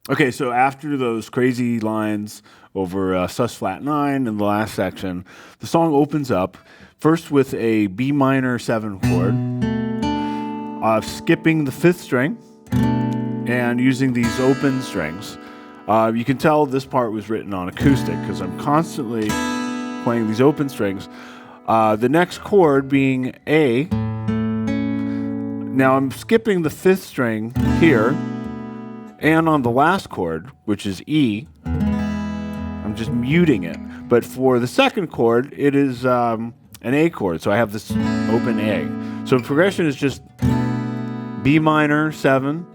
Okay, so after those crazy lines over sus flat 9 in the last section, the song opens up first with a B minor 7 chord, skipping the 5th string and using these open strings. You can tell this part was written on acoustic because I'm constantly playing these open strings. The next chord being A. Now I'm skipping the 5th string here, and on the last chord, which is E, I'm just muting it. But for the second chord, it is an A chord, so I have this open A. So the progression is just B minor 7,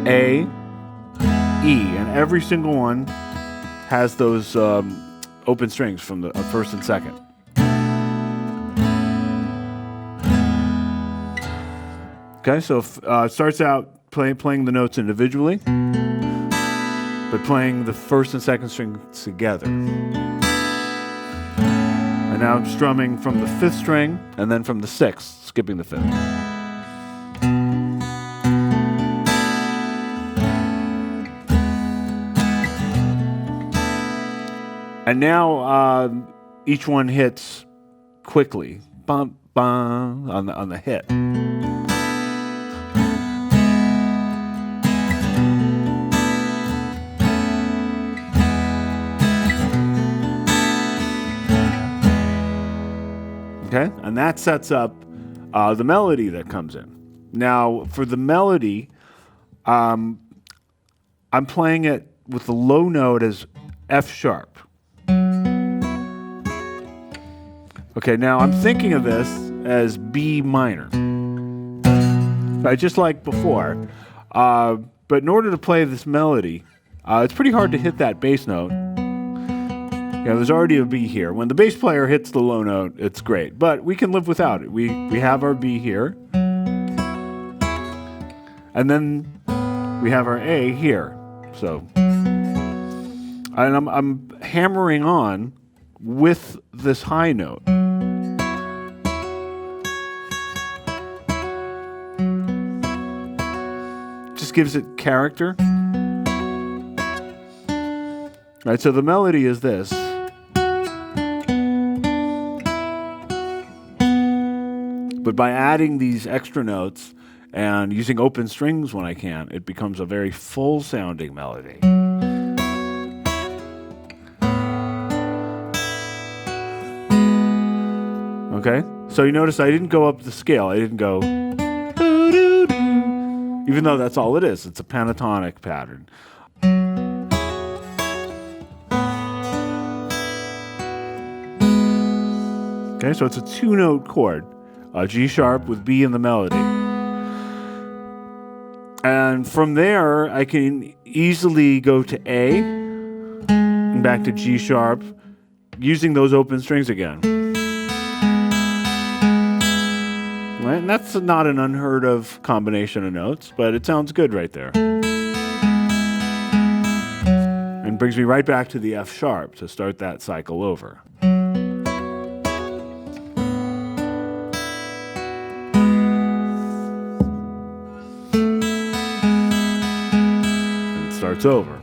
A, E, and every single one has those open strings from the first and second. Okay, so it starts out playing the notes individually, but playing the first and second strings together. And now I'm strumming from the 5th string and then from the 6th, skipping the 5th. And now each one hits quickly, bum, bum, on the hit. Okay, and that sets up the melody that comes in. Now, for the melody, I'm playing it with the low note as F sharp. Okay, now I'm thinking of this as B minor, right, just like before. But in order to play this melody, it's pretty hard to hit that bass note. You know, there's already a B here. When the bass player hits the low note, it's great, but we can live without it. We have our B here, and then we have our A here. So, and I'm hammering on with this high note. Just gives it character. Right, so the melody is this. But by adding these extra notes and using open strings when I can, it becomes a very full sounding melody. Okay, so you notice I didn't go up the scale. I didn't go, even though that's all it is. It's a pentatonic pattern. Okay, so it's a 2-note chord. G sharp with B in the melody. And from there, I can easily go to A and back to G sharp using those open strings again. Right? And that's not an unheard of combination of notes, but it sounds good right there. And brings me right back to the F sharp to start that cycle over. Starts over.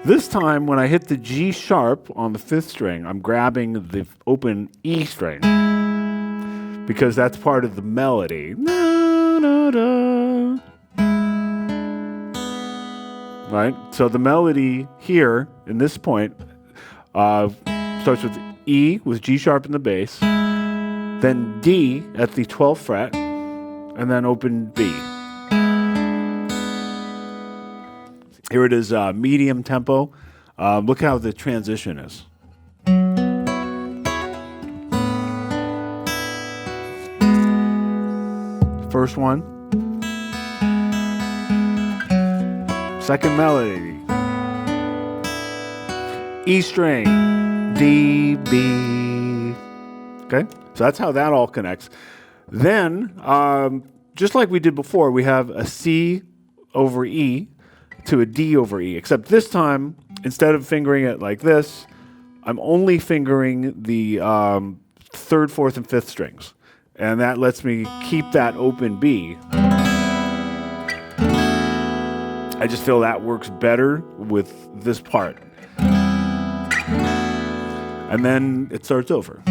This time, when I hit the G sharp on the 5th string, I'm grabbing the open E string because that's part of the melody. Right? So the melody here, in this point, starts with E with G sharp in the bass, then D at the 12th fret, and then open B. Here it is, medium tempo. Look how the transition is. First one. Second melody. E string, D, B. Okay, so that's how that all connects. Then, just like we did before, we have a C over E to a D over E, except this time, instead of fingering it like this, I'm only fingering the 3rd, 4th, and 5th strings. And that lets me keep that open B. I just feel that works better with this part. And then it starts over.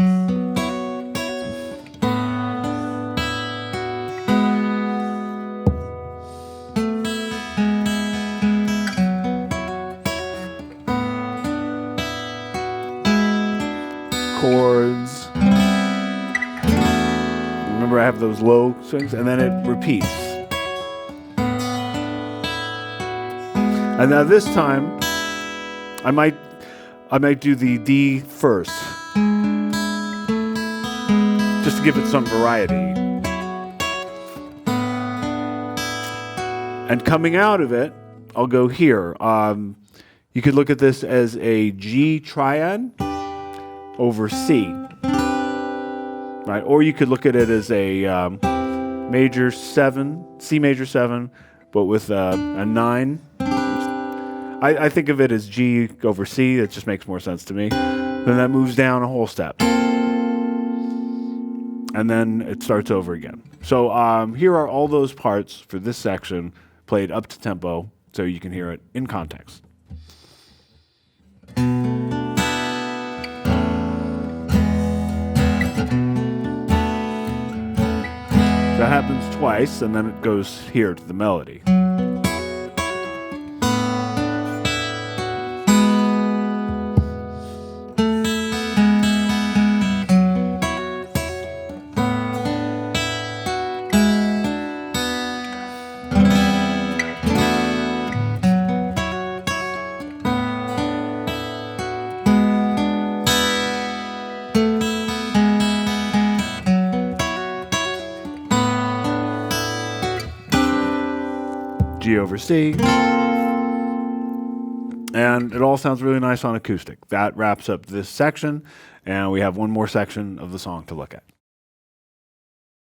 Chords. Remember, I have those low strings, and then it repeats. And now this time, I might do the D first, just to give it some variety. And coming out of it, I'll go here. You could look at this as a G triad over C, right? Or you could look at it as a major 7, C major 7, but with a 9. I think of it as G over C. It just makes more sense to me. Then that moves down a whole step. And then it starts over again. So here are all those parts for this section played up to tempo so you can hear it in context. That happens twice, and then it goes here to the melody. G over C. And it all sounds really nice on acoustic. That wraps up this section, and we have one more section of the song to look at.